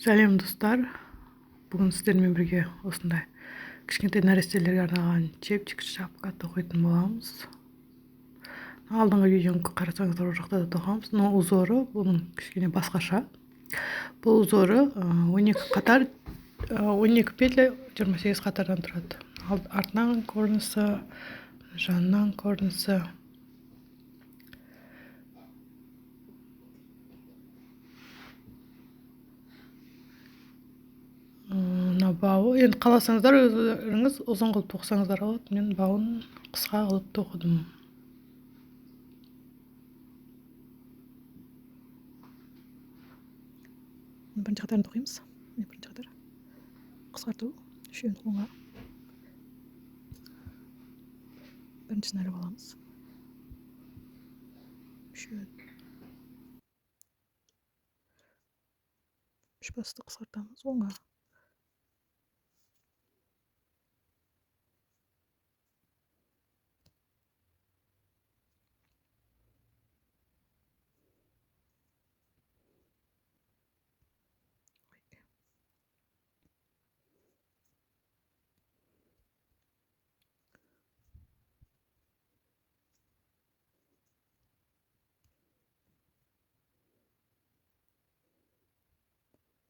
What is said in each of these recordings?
Сәлем достар. Бүгін сіздермен бірге осындай кішкентай нәрестелерге арналған чепчик шапка тоқитын боламыз. Алдыңғы видеоны қарасаңыздар, ол жақта да тоқамыз. Но узоры бұның кішкене басқаша. Бұл узоры 12 қатар, 12 петля 28 қатардан тұрады. Артынан көрінісі, жанынан көрінісі. Бауы, енді қаласаңыздар өзіңіз ұзын қылып тоқсаңыздар болады. Мен бауын қысқа қылып тоқыдым. Бірінші қатарын тоқимыз. Бірінші қатар қысқарту үшеуін оңға. Біріншісін іліп аламыз. Үшеуін. Үш басты қысқартамыз оңға.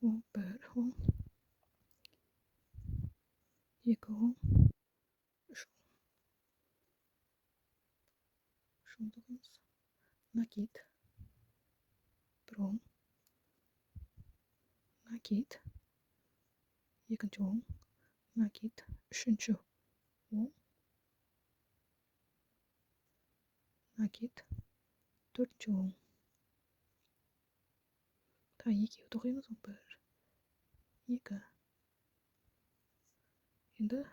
Bir оң, екі оң, үш оң. Үш оң тоқимыз. Накид. Bir оң. Накид. Екінші оң. Накид. Үшінші оң. Накид. Төртінші оң. Та екеуі тоқимыз. Bir, екі. Енді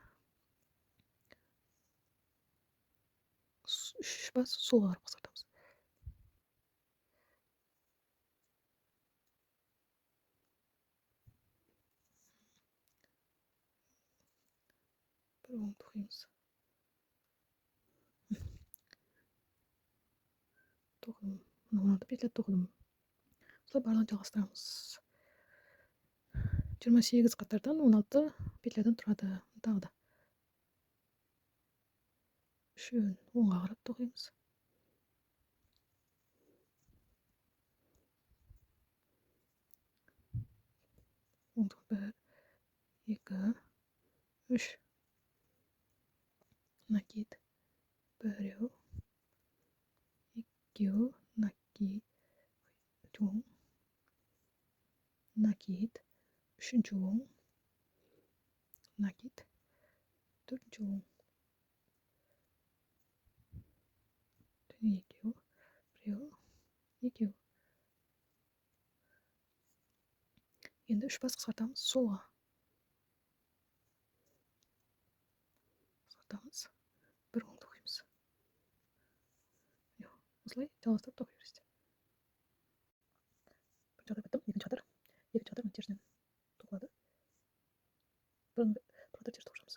үш бас солға қарап қысқартамыз. Bir оң тоқимыз. Тоқыдым. 16 петля тоқыдым. Осылай барлығын жалғастырамыз. 28 қатардан 16 петлядан тұрады. Тағы да. Үшеуін оңға қарап тоқимыз. Оң тоқ. Bir, екі, үш. Накид. Біреу. Екеу. Накид. Оң. Накид. Үшінші оң. Накид. Төртінші оң. Екеу. Біреу. Екеу. Енді үш бас қысқартамыз солға. Қысқартамыз. Bir оң тоқимыз. Осылай жалғастырып тоқи бересіздер. Бірінші қатар біттім, екінші қатар терісінен тоқылады. Бір қатар теріс тоқышамыз.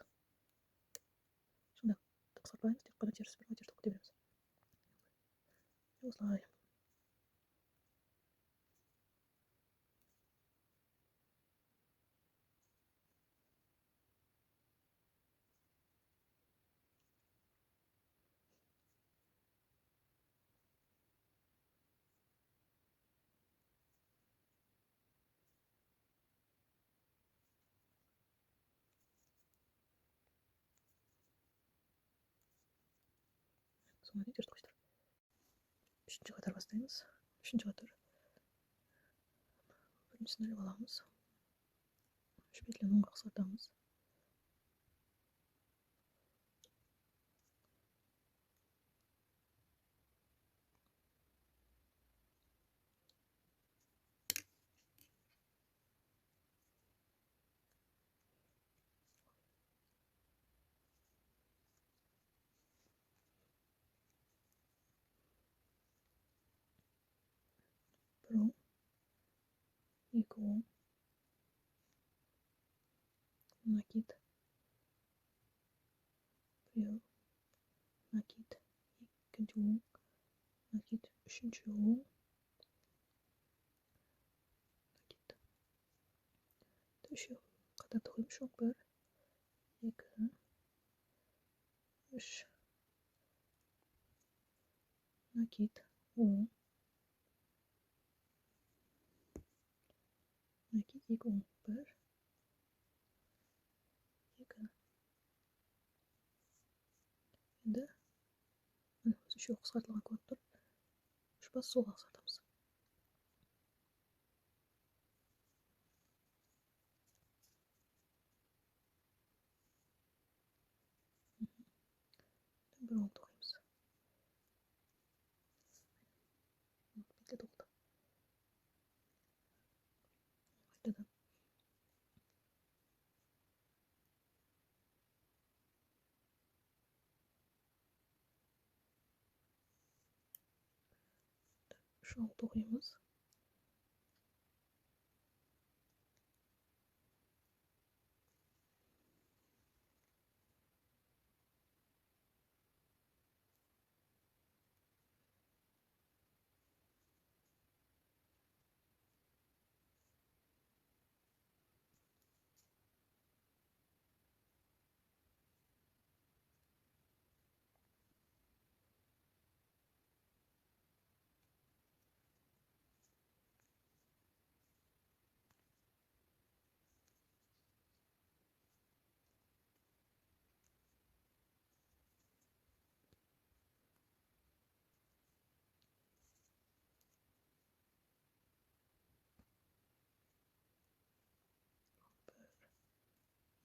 Сонда қысқартпаймыз, тек қана теріс тоқып кете береміз. Осылай. Соңына дейін теріс тоқисыздар. Үшінші қатар бастаймыз. Үшінші қатар. Біріншісін іліп аламыз. Үш петляны оңға қысқартамыз. Bir оң. Екі оң. Накид. Біреу. Накид. Екінші оң. Накид. Үшінші оң. Накид. үшеу қатар тоқимыз. Шоң 1 2 3 накид 10 накид 2 10 1 2 енді осы үшеу қысқартылған көрініп тұр. Үш бас солға қысқартамыз. Бір оң тоқимыз. Петля тоқылды. Қайтадан үш оң тоқимыз.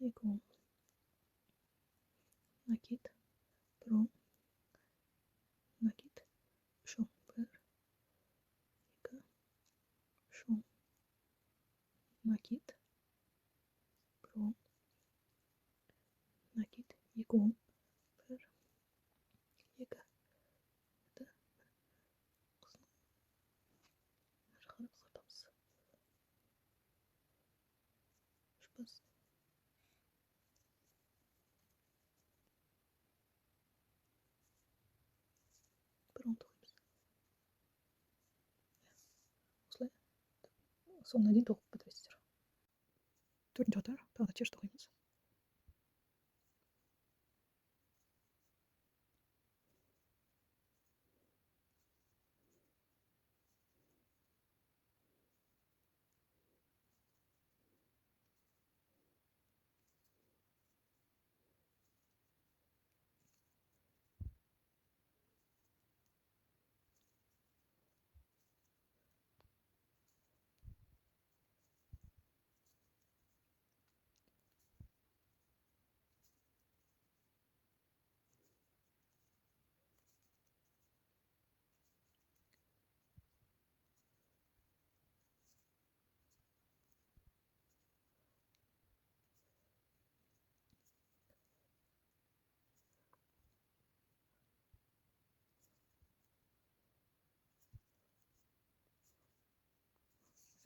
Екі оң накид 1 оң накид 3 оң 1 2 3 оң накид 1 оң накид 2 оң 1 2 енді қысқартамыз. Үш бас бір оң тоқимыз. Осылай соңына дейін тоқып бітіресіздер. Төртінші қатар тағы да теріс тоқимыз.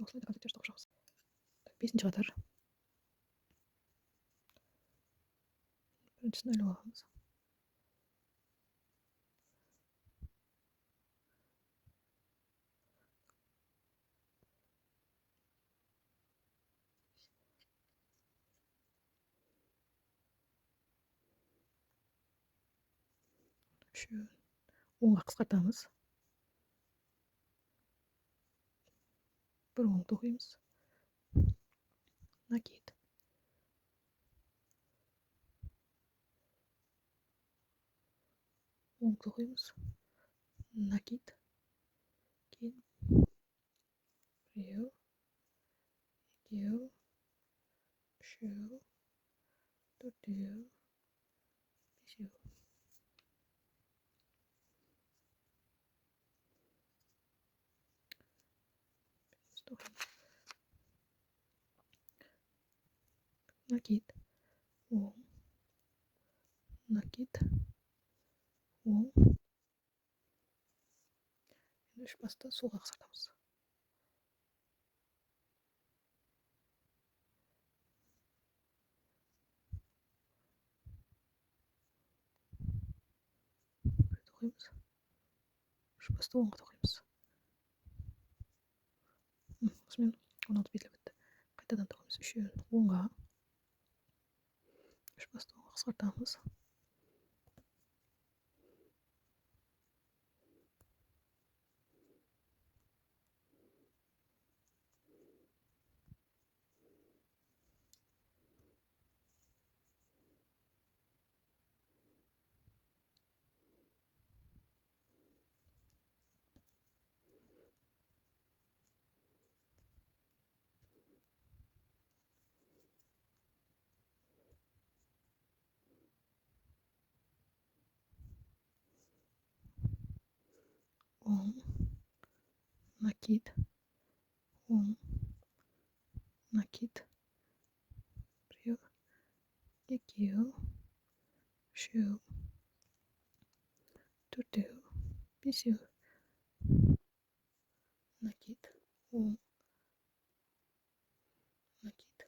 Осылай да теріс тоқып шығамыз. Бесінші қатар. Біріншісін іліп аламыз. Үшеуін оңға қысқартамыз. Бір оң тоқимыз. Накид. Оң тоқимыз. Накид. Кейін біреу, екеу, үшеу, төртеу, бесеу. Накид. Оң. Накид. Оң. Үш басты солға қысқартамыз. Тоқимыз. Үш басты оңға тоқимыз. Осымен 16 петля бітті. қайтадан тығамыз. 3-ін 10-ға. 3 басты 10-ға қысқартамыз. Он накид. Он накид. Біреу, екеу, үшеу, төртеу, бесеу. Накид. Он накид.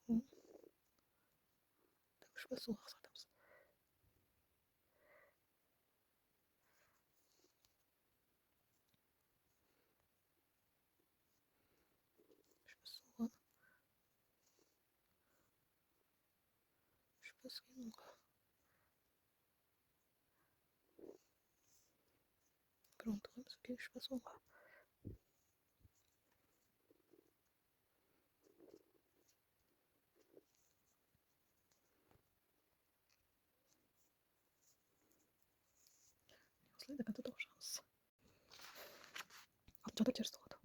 Он. Так, 3 басты 10-ға қысқартамыз. 3 басты 10-ға. 3 басты 10-ға. Бір 10 тығамыз. 3 басты 10-ға. Осылай до конца тоғып шығамыз. 6-нчы қатар теріс тоқылады.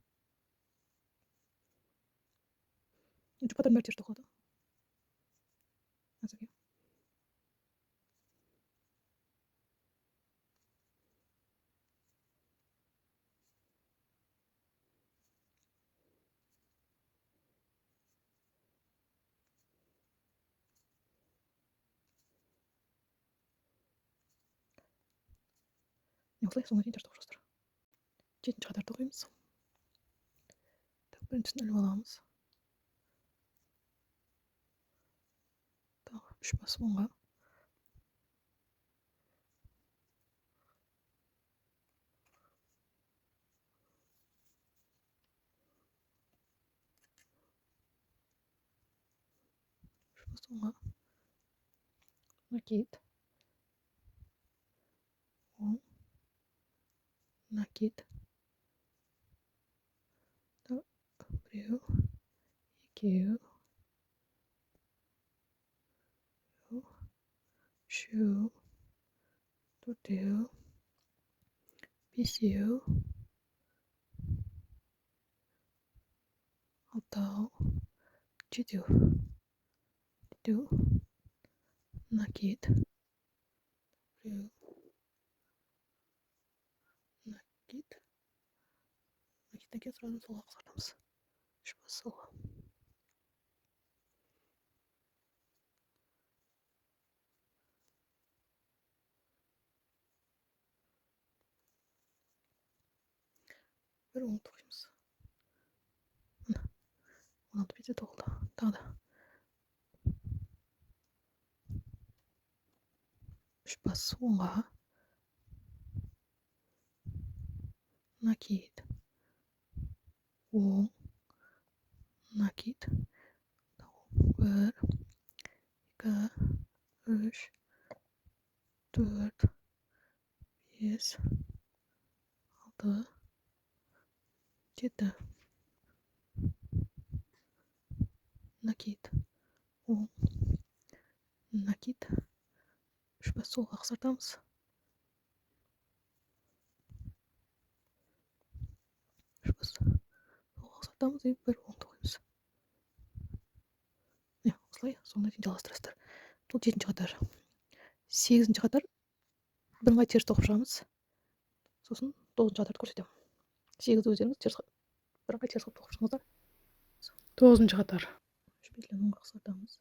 3-нчі қатардың бәрі теріс тоқылады. Әзірге. Осылай соңына дейін теріс тоқып шығасыздар. 7-нчі қатар тоқимыз. Так, біріншісін іліп аламыз. Так, 3 басты 10-ға. 3 басты 10-ға. Накид. Он накид. Так, біреу, екеу, үшеу, төртеу, бесеу, алтау, жетеу. Жетеу. Накид. Біреу. Накид. Накидтен кейін сразу солға қысқартамыз. 3 басты солға. Бір 10 тоқимыз. Мына 16 бетте тоқылды. Тағы да 3 басты 10-ға. Накид. Он накид. 1, 2, 3, 4, 5, 6, 7. Накид. Он накид. 3 басты солға қысқартамыз. 3 басты солға қысқартамыз и бір 10 тоқимыз. Осылай соңына дейін жалғастырасыздар. Бұл 7-нчі қатар. 8-нчі қатар бірыңғай теріс тоқып шығамыз. Сосын 9-нчы қатарды көрсетемін. 8-ді өздеріңіз бірыңғай теріс тоқып шығыңыздар. 9-нчы қатар. 3 петляны 10-ға қысқартамыз.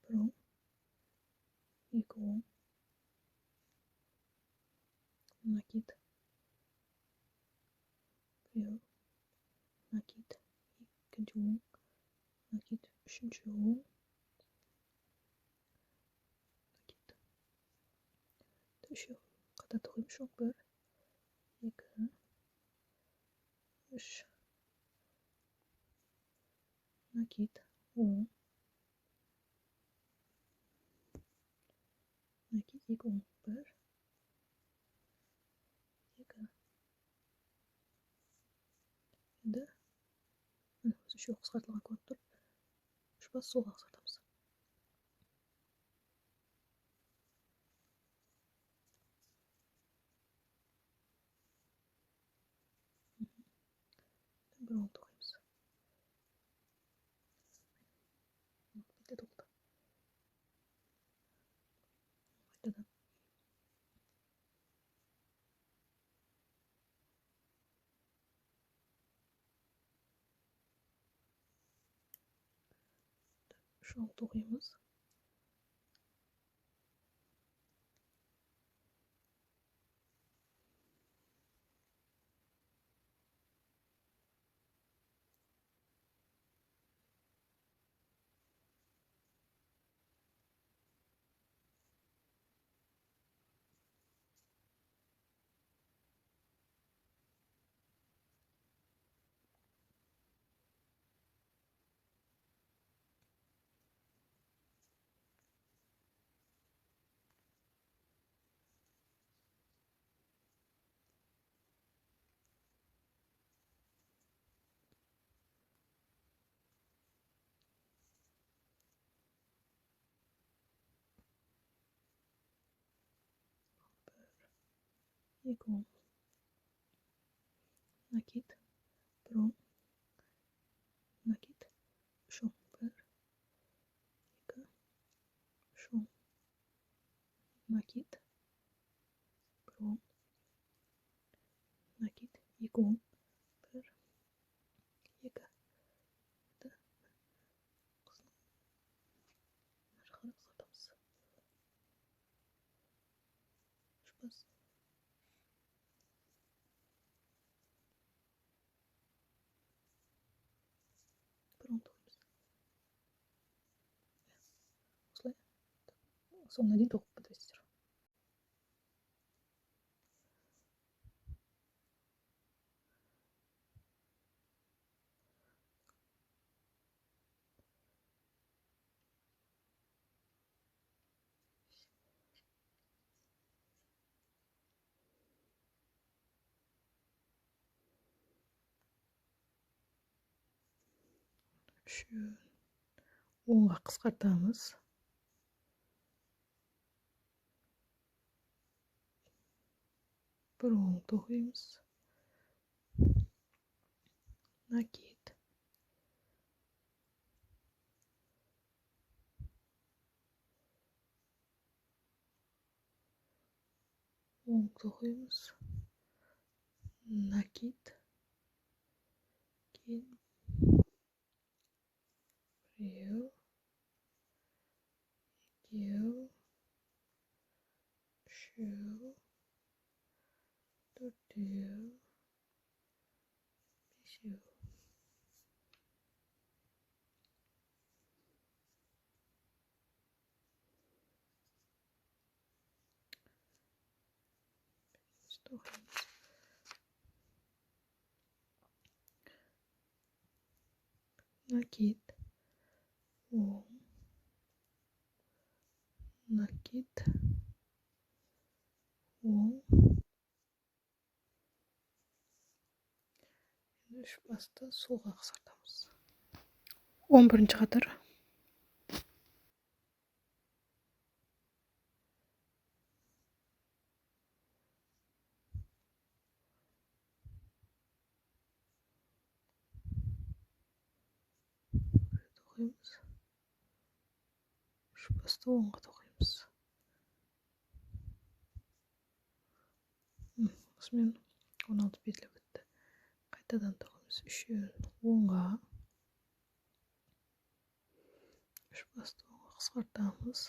Бір 10, екі 10, накид, біреу, накид, екінші оң, накид, үшінші оң, накид, үшеу, қатар тоқимыз, жоқ, бір, екі, үш, накид, оң, накид, екі оң, бір, екі, енді үшеу қысқартылған көрініп тұр, үш бас солға қысқартамыз. Бір оң тоқимыз. Бетте тоқта. Қайтадан. Үш оң тоқимыз. Екі оң, накид, бір оң, накид, үш оң, бір, екі, үш оң, накид, бір оң, накид, екі оң, бір, екі, енді жаққа қысқартамыз. Үш бас. Бір оң тоқимыз. Осылай. Соңына дейін тоқып бітіресіздер. Үшеуін оңға қысқартамыз. Бір оң тоқимыз. Накид. Оң тоқимыз. Накид. Кейін біреу, екеу, үшеу, төртеу, бесеу. Тоқимыз. Накид, оң, накид, оң, үш басты солға қысқартамыз. 11-ші қатар. Тоқимыз. Үш басты оңға тоқимыз. Осымен 16 петля бітті. Қайтадан тоқимыз. Үшеуін оңға. Үш басты оңға қысқартамыз.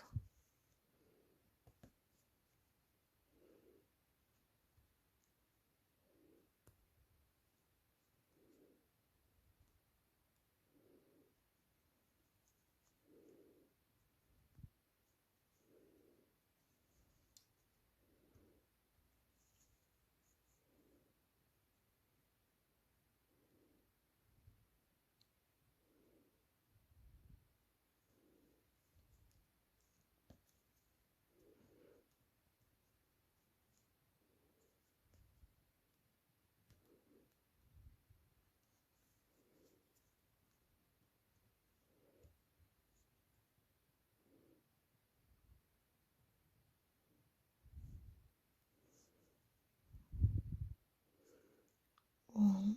оң,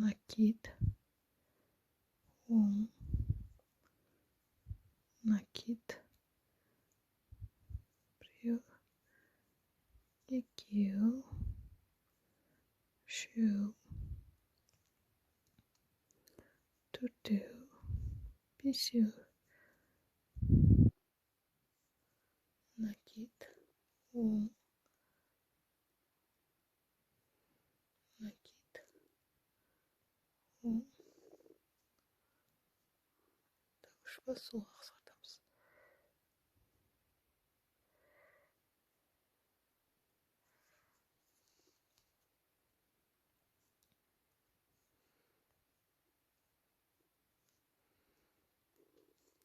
накид, оң, накид, біреу, екеу, үшеу, төртеу, бесеу, накид, оң, накид, оң. Так, үш бас солға қысқартамыз.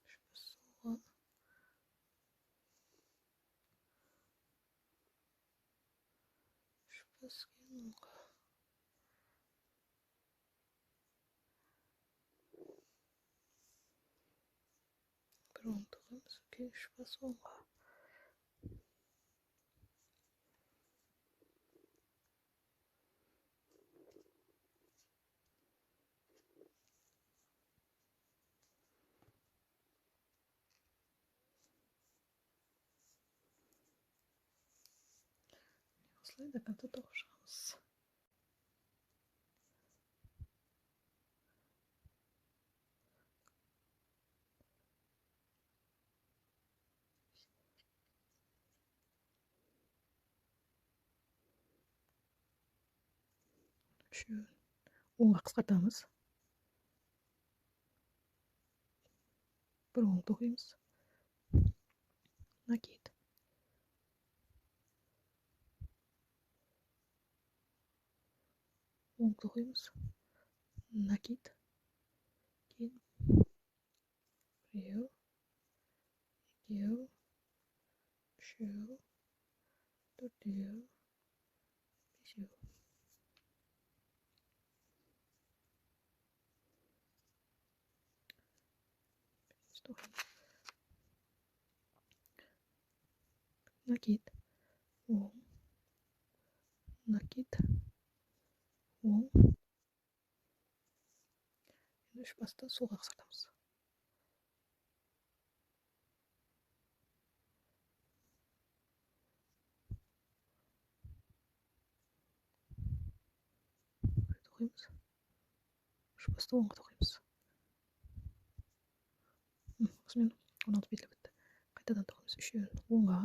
Үш бас солға, үш бас кейін оңға. Бір оң тоқимыз, кейін үш бас оңға. Осылай до конца тоқып шығамыз. Үшеуін оңға қысқартамыз. Бір оң тоқимыз. Накид. Оң тоқимыз. Накид. Кейін біреу, екеу, үшеу, төртеу, бесеу. Тоқимыз. Накид, оң, накид, оң. Үш басты солға қысқартамыз. Тоқимыз. Үш басты оңға тоқимыз. Осымен 16 петля бітті. Қайтадан тоқимыз. Үшеуін оңға.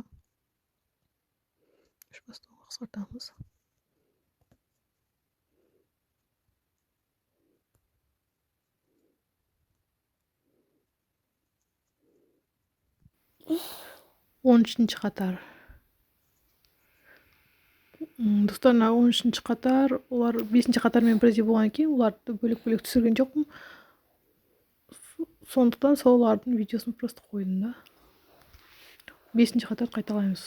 Үш басты оңға қысқартамыз. Он үшінші қатар. Достар, 13-ші қатар, олар 5-ші қатармен бірдей болған екен, оларды бөлек-бөлек түсірген жоқпын. Сондықтан солардың видеосын просто қойдым да. 5-ші қатар қайталаймыз.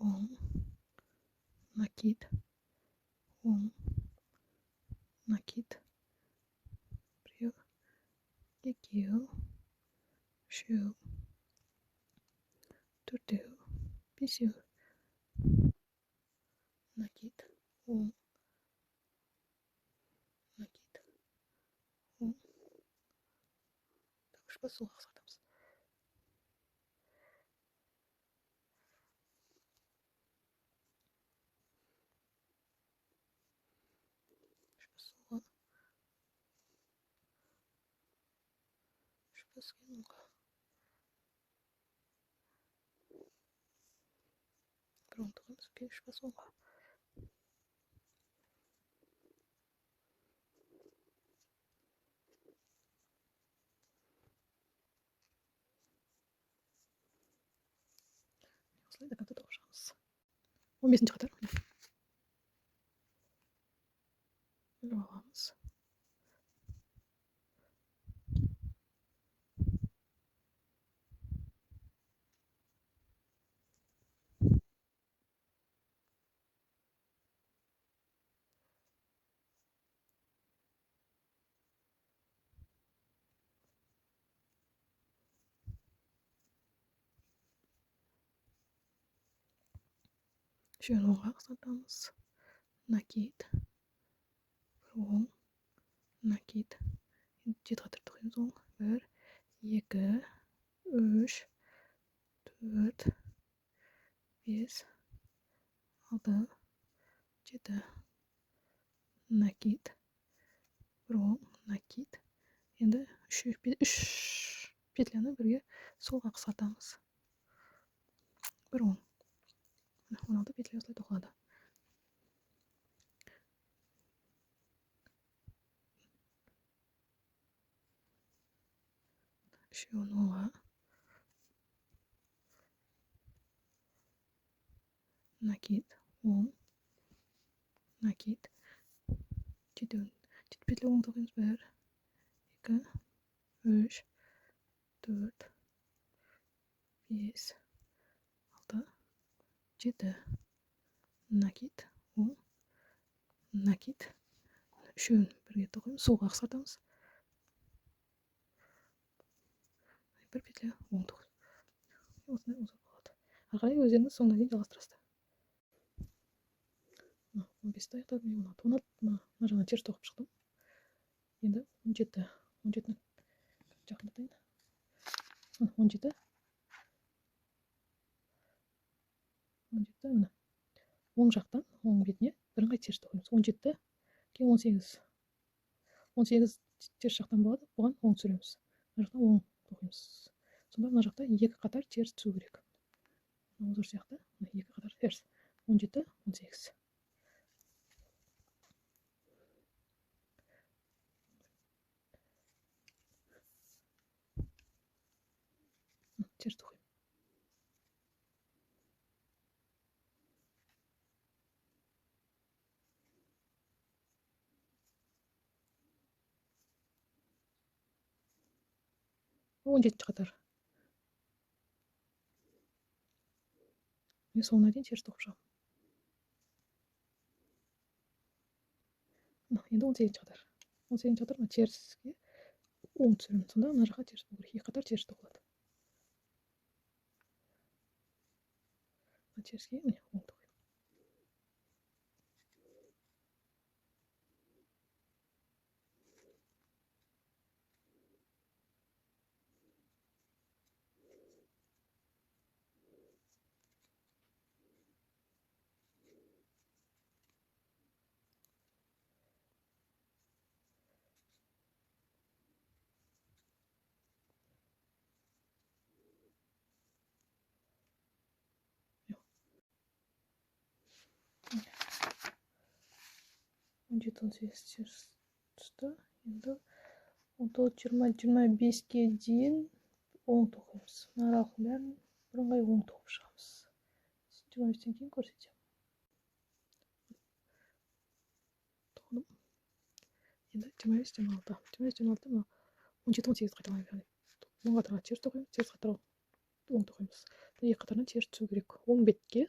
Оң, накид, оң, накид, біреу, екеу, үшеу, төртеу, бесеу. Накид, оң, накид, оң. Так, үш бас солға қысқартамыз. Үш бас солға, үш бас кейін оңға. Бір оң тоқимыз, кейін үш бас оңға. Осылай до конца тоқып шығамыз. 15-ші қатар. Іліп аламыз. Şöyle oңға қысқартамыз. Накид. Оң. Накид. 7 қатар тоқимыз оң. 1, 2, 3, 4, 5, 6, 7. Накид. Оң. Накид. Енді 3 петляны бірге солға қысқартамыз. 1 оң. 16 петля осылай тоқылады. Үшеуін оңға. Накид. Оң. Накид. 7 петля оң тоқимыз. 1, 2, 3, 4, 5, 6, 7. Накид. Оң. Накид. Үшеуін бірге тоқимыз. Солға қысқартамыз. 1 петля оң тоқимыз. Осындай ұзақ болады. Ары қарай өздеріңіз соңына дейін жалғастырасыздар. 15-ті аяқтадым. 16. Мына жағынан теріс тоқып шықтым. Енді 17. 17-ні жақындатайын. 17. 17 міне. Оң жақтан, оң бетіне бірыңғай теріс тоқимыз. 17, кейін 18. 18 теріс жақтан болады, бұған оң түсіреміз. Мына жақтан оң тоқимыз. Сонда мына жақта 2 қатар теріс түсу керек. Осы сияқты 2 қатар теріс. 17, 18. Теріс тоқимын. Он жетінші қатар. Мен соңына дейін теріс тоқып шығамын. Енді 18-ші қатар. 18-ші қатар теріске оң түсіремін. Сонда мына жаққа теріс болу керек. 2 қатар теріс тоқылады. Теріске міне оң тоқимын. Он жеті, 18 теріс түсті. Енді 19-20-25-ке дейін оң тоқимыз. Мына аралықтың бәрін бірыңғай оң тоқып шығамыз. 25-тен кейін көрсетемін. Тоқыдым. Енді 25-26. 25-26 мына 17-18 қайталай беремін. Оң қатарға теріс тоқимыз, теріс қатарға оң тоқимыз. 2 қатардан теріс түсу керек. Оң бетке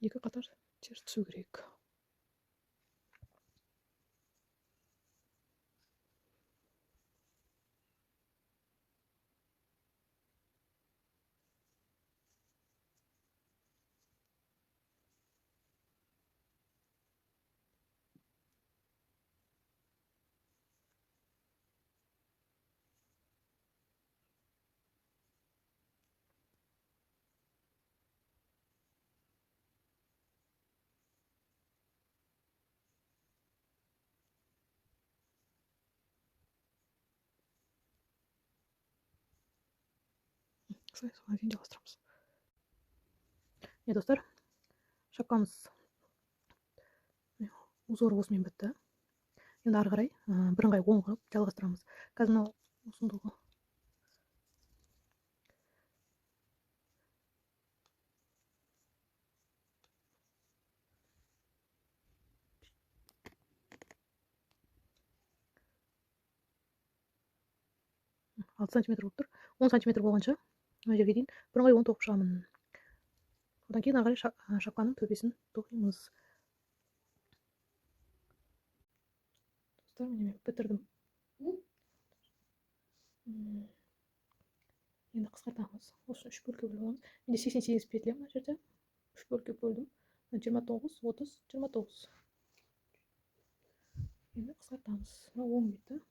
2 қатар теріс түсу керек. Соңына дейін жалғастырамыз. Достар, шапкамыз узоры осымен бітті. Енді ары қарай бірыңғай оң қылып жалғастырамыз. Қазір мынау ұзындығы сантиметр болып тұр. 10 сантиметр болғанша мына жерге дейін бірыңғай оң тоқып шығамын. Одан кейін ары қарай шапканың төбесін тоқимыз. Достар, міне мен бітірдім. Енді қысқартамыз. Осы 3 бөлікке бөліп аламыз. Менде 88 петля мына жерде. 3 бөлікке бөлдім. 29, 30, 29. Енді қысқартамыз. Мына 10 беті.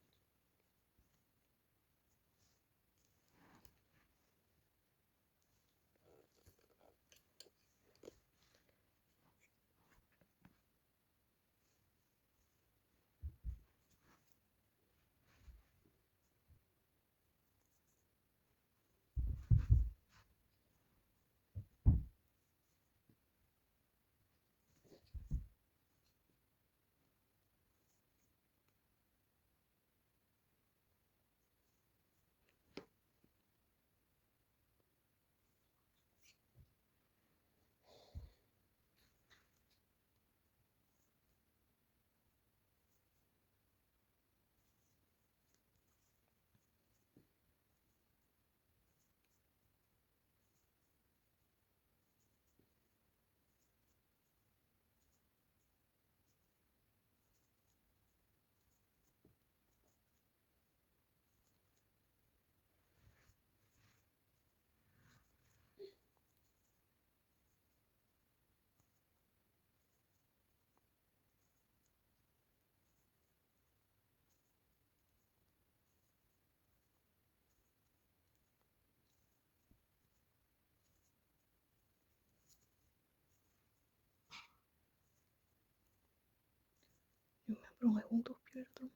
Бірыңғай оң тоқып келе жатырмын.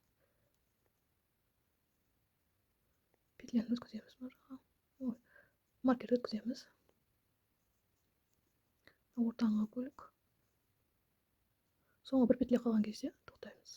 Петляны өткіземіз мына жаққа. Маркерді өткіземіз. Ортаңғы бөлік. Соңғы бір петля қалған кезде тоқтаймыз.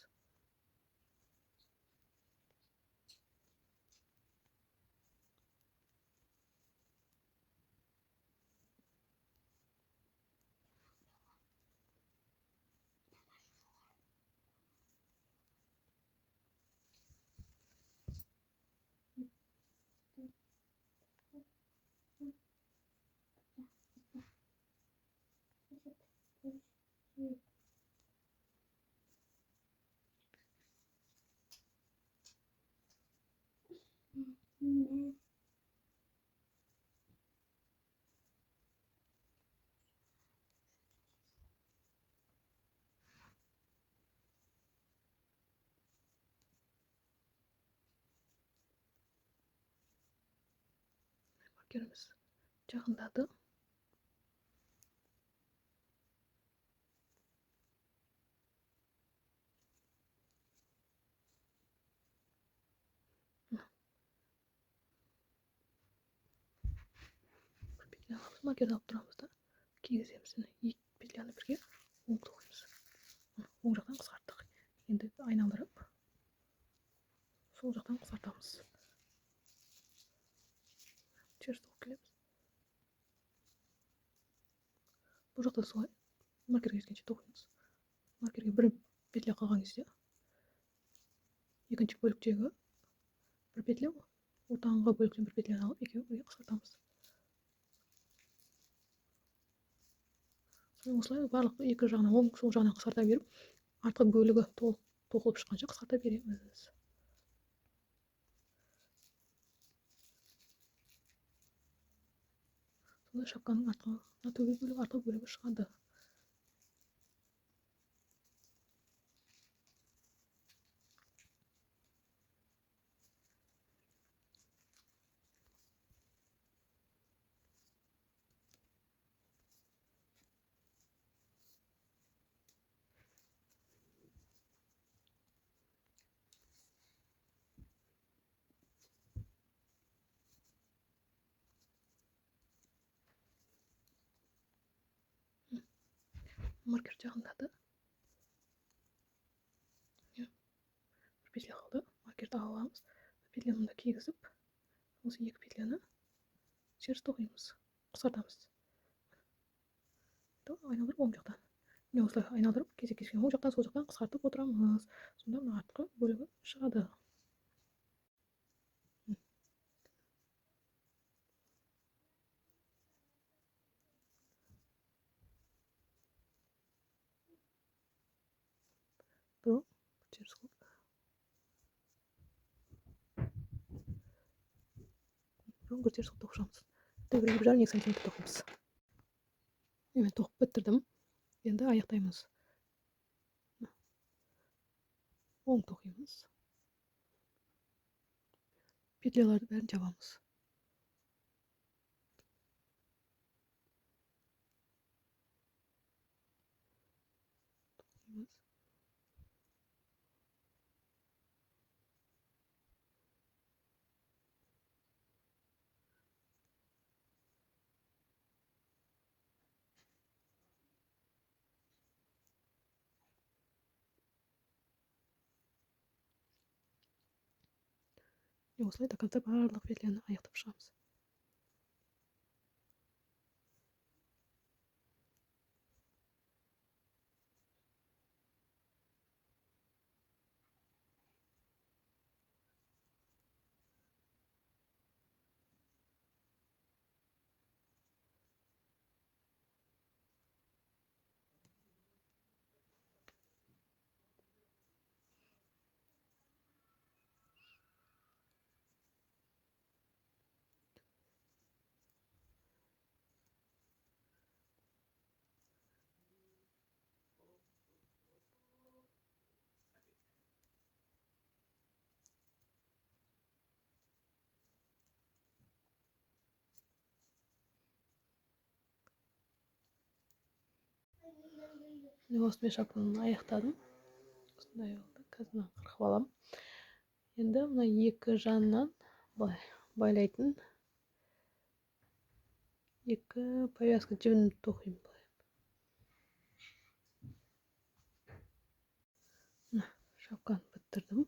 Markerimiz жақындады. Маркерді алып тұрамыз да кигіземіз. Екі петляны бірге оң тоқимыз. Оң жақтан қысқарттық. Енді айналдырып сол жақтан қысқартамыз. Теріс тоқып келеміз. Бұл жақта солай маркерге жеткенше тоқимыз. Маркерге бір петля қалған кезде екінші бөліктегі бір петля, ортаңғы бөліктен бір петляны алып, екеуін бірге қысқартамыз. Осылай барлық екі жағынан, оң сол жағынан қысқарта беріп, артқы бөлігі тоқылып шыққанша қысқарта береміз. Сонда шапканың артқы бөлігі шығады. Маркер жақындады. Bir петля қалды. Маркерді аламыз. Петляны да кигізіп, осы екі петляны теріс тоқимыз, қысқартамыз. Айналдырып оң жақтан. Осылай айналдырып, кезек-кезек оң жақтан, сол жақтан қысқартып отырамыз. Сонда мына артқы бөлігі шығады. Бұрын теріс қылып. Бұрын бір теріс қылып тоқышамыз. 1,5-2 см тоқимыз. Мен тоқып бітірдім. Енді аяқтаймыз. Оң тоқимыз. Петляларды бәрін жабамыз. Осылай до конца барлық петляны аяқтап шығамыз. Осымен шапканы аяқтадым. Осындай болды. Қазір мынаны қырқып аламын. Енді мына екі жанынан байлайтын екі повязка жібін тоқимын. Шапканы бітірдім.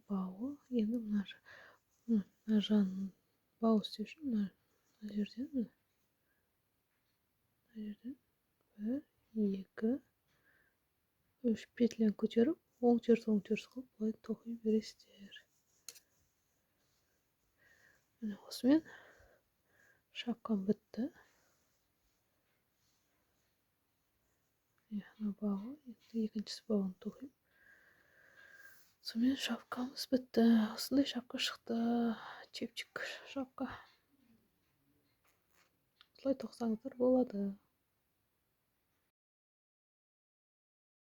Бауы. Енді мына жанын бау істеу үшін мына жерден бір, екі, үш петляны көтеріп, оң теріс қылып былай тоқи бересіздер. Міне осымен шапкам бітті. Мына бауы, енді екіншісі бауын тоқимын. Сонымен шапкамыз бітті. Осындай шапка шықты. Чепчик шапка. Осылай тоқсаңыздар болады.